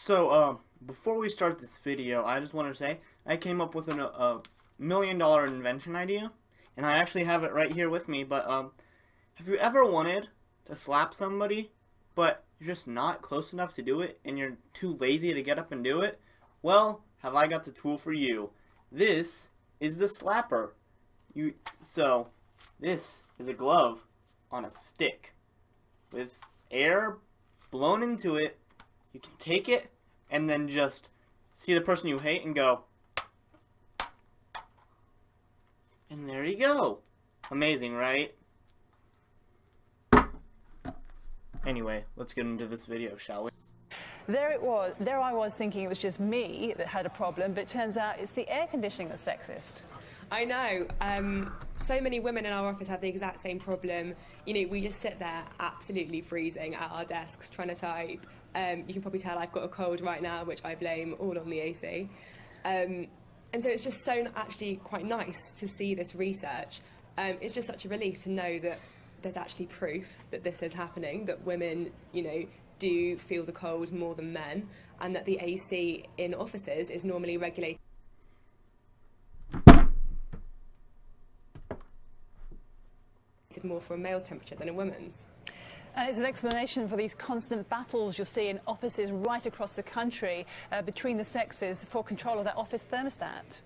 Before we start this video, I just want to say I came up with a $1 million invention idea, and I actually have it right here with me. But have you ever wanted to slap somebody, but you're just not close enough to do it, and you're too lazy to get up and do it? Well, have I got the tool for you? This is the slapper. This is a glove on a stick with air blown into it. You can take it and then just see the person you hate and go. And there you go. Amazing, right? Anyway, let's get into this video, shall we? There it was. There I was thinking it was just me that had a problem, but it turns out it's the air conditioning that's sexist. I know. So many women in our office have the exact same problem. You know, we just sit there absolutely freezing at our desks trying to type. You can probably tell I've got a cold right now, which I blame all on the AC. And so it's just so actually quite nice to see this research. It's just such a relief to know that there's actually proof that this is happening, that women, you know, do feel the cold more than men, and that the AC in offices is normally regulated more for a male's temperature than a woman's. And it's an explanation for these constant battles you'll see in offices right across the country between the sexes for control of that office thermostat.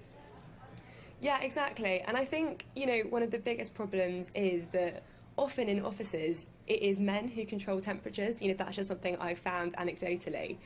Yeah, exactly. And I think, you know, one of the biggest problems is that often in offices it is men who control temperatures. You know, that's just something I've found anecdotally.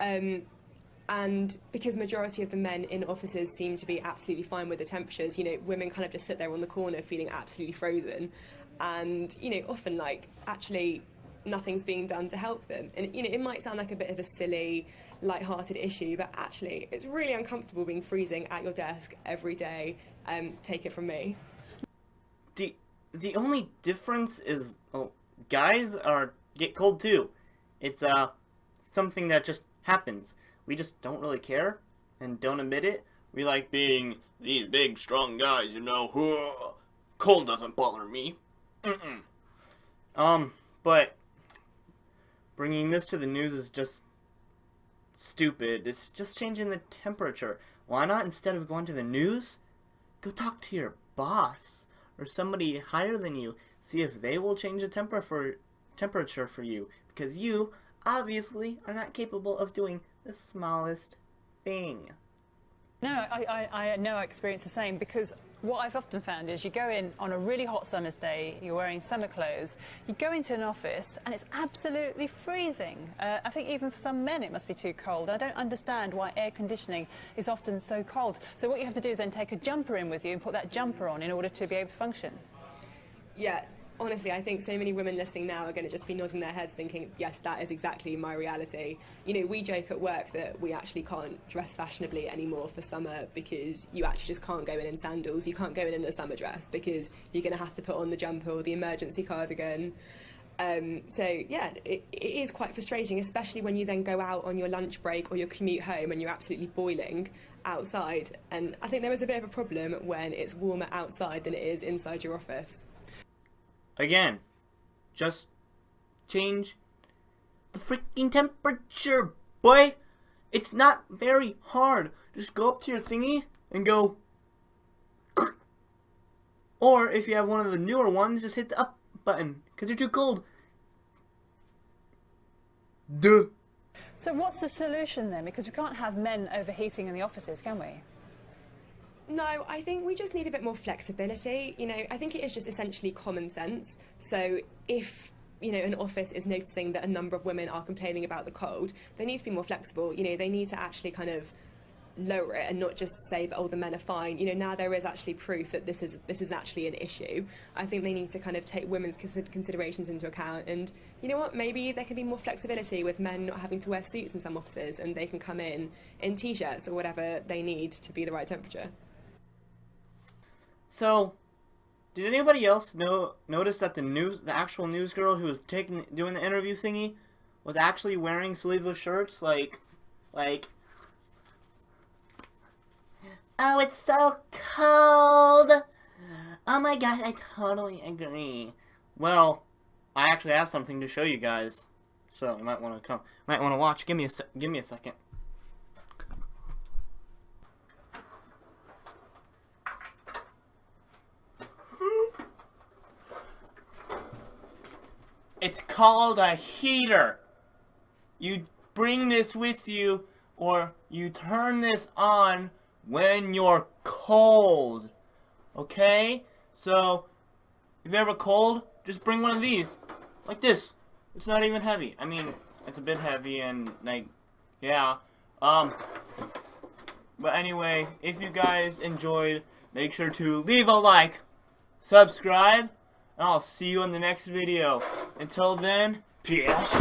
And because majority of the men in offices seem to be absolutely fine with the temperatures, you know, women kind of just sit there on the corner feeling absolutely frozen. And, you know, often, like, actually nothing's being done to help them. And, you know, it might sound like a bit of a silly, light-hearted issue, but actually it's really uncomfortable being freezing at your desk every day. Take it from me. The only difference is, well, guys get cold too. It's something that just happens. We just don't really care and don't admit it. We like being these big, strong guys, you know. Cold doesn't bother me. But bringing this to the news is just stupid. It's just changing the temperature. Why not, instead of going to the news, go talk to your boss or somebody higher than you. See if they will change the temperature for you, because you obviously are not capable of doing the smallest thing. No, I know I experience the same, because what I've often found is you go in on a really hot summer's day, you're wearing summer clothes, you go into an office and it's absolutely freezing. I think even for some men it must be too cold. I don't understand why air conditioning is often so cold. So what you have to do is then take a jumper in with you and put that jumper on in order to be able to function. Yeah. Honestly, I think so many women listening now are going to just be nodding their heads thinking, yes, that is exactly my reality. You know, we joke at work that we actually can't dress fashionably anymore for summer because you actually just can't go in sandals. You can't go in a summer dress because you're going to have to put on the jumper or the emergency cardigan. So, yeah, it is quite frustrating, especially when you then go out on your lunch break or your commute home and you're absolutely boiling outside. And I think there is a bit of a problem when it's warmer outside than it is inside your office. Again, just change the freaking temperature, boy. It's not very hard. Just go up to your thingy and go. Or if you have one of the newer ones, just hit the up button because you're too cold. Duh. So what's the solution then? Because we can't have men overheating in the offices, can we? No, I think we just need a bit more flexibility. You know, I think it is just essentially common sense. So if, you know, an office is noticing that a number of women are complaining about the cold, they need to be more flexible. You know, they need to actually kind of lower it and not just say that, oh, the men are fine. You know, now there is actually proof that this is actually an issue. I think they need to kind of take women's considerations into account. And you know what, maybe there can be more flexibility with men not having to wear suits in some offices, and they can come in T-shirts or whatever they need to be the right temperature. So, did anybody else notice that the actual news girl who was doing the interview thingy was actually wearing sleeveless shirts? Like, oh, it's so cold. Oh my god, I totally agree. Well, I actually have something to show you guys. So you might want to come. Might want to watch. Give me a second. It's called a heater. You bring this with you, or you turn this on when you're cold. Okay? So, if you're ever cold, just bring one of these. Like this. It's not even heavy. I mean, it's a bit heavy and, like, yeah. But anyway, if you guys enjoyed, make sure to leave a like, subscribe, and I'll see you in the next video. Until then, peace.